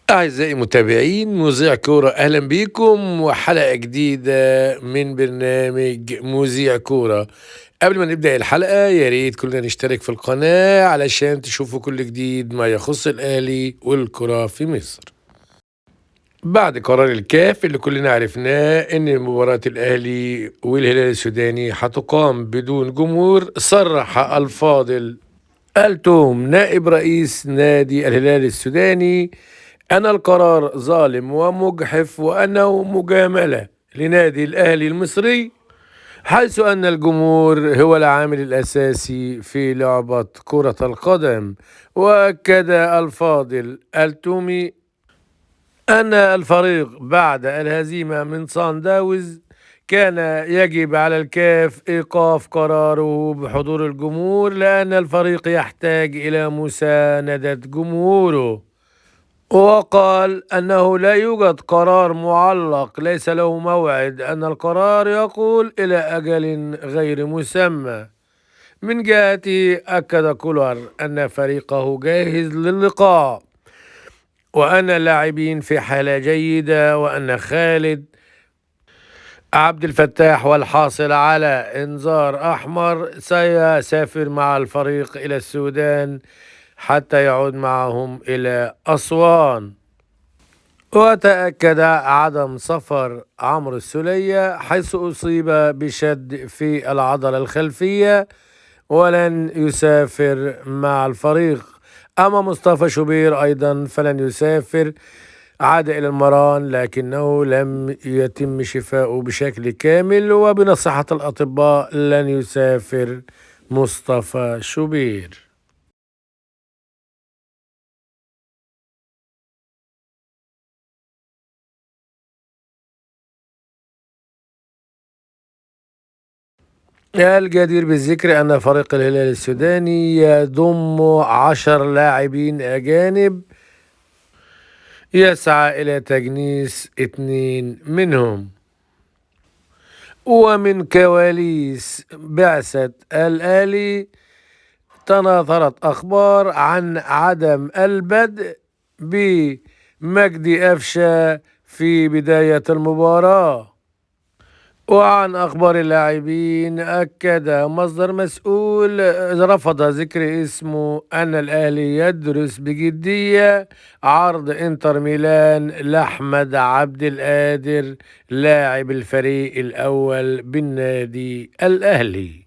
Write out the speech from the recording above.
أعزائي المتابعين مذيع كورة أهلا بيكم وحلقة جديدة من برنامج مذيع كورة. قبل ما نبدأ الحلقة يا ريت كلنا نشترك في القناة علشان تشوفوا كل جديد ما يخص الأهلي والكرة في مصر. بعد قرار الكاف اللي كلنا عرفناه إن مباراة الأهلي والهلال السوداني هتقام بدون جمهور، صرح الفاضل التوم نائب رئيس نادي الهلال السوداني أن القرار ظالم ومجحف وأنه مجاملة لنادي الأهلي المصري، حيث أن الجمهور هو العامل الأساسي في لعبة كرة القدم. وأكد الفاضل التومي أن الفريق بعد الهزيمة من صن داونز كان يجب على الكاف إيقاف قراره بحضور الجمهور، لأن الفريق يحتاج إلى مساندة جمهوره. وقال أنه لا يوجد قرار معلق ليس له موعد، أن القرار يقول إلى أجل غير مسمى. من جهته أكد كولر أن فريقه جاهز للقاء وأن اللاعبين في حالة جيدة، وأن خالد عبد الفتاح والحاصل على إنذار أحمر سيسافر مع الفريق إلى السودان حتى يعود معهم إلى أسوان. وتأكد عدم سفر عمرو السولية حيث أصيب بشد في العضلة الخلفية ولن يسافر مع الفريق. أما مصطفى شوبير أيضا فلن يسافر، عاد إلى المران لكنه لم يتم شفاؤه بشكل كامل، وبنصيحة الأطباء لن يسافر مصطفى شوبير. الجدير بالذكر أن فريق الهلال السوداني يضم 10 لاعبين أجانب، يسعى إلى تجنيس 2 منهم. ومن كواليس بعثة الأهلي تناثرت أخبار عن عدم البدء بمجدي قفشة في بداية المباراة. وعن أخبار اللاعبين أكد مصدر مسؤول رفض ذكر اسمه أن الأهلي يدرس بجدية عرض إنتر ميلان لأحمد عبد القادر لاعب الفريق الأول بالنادي الأهلي.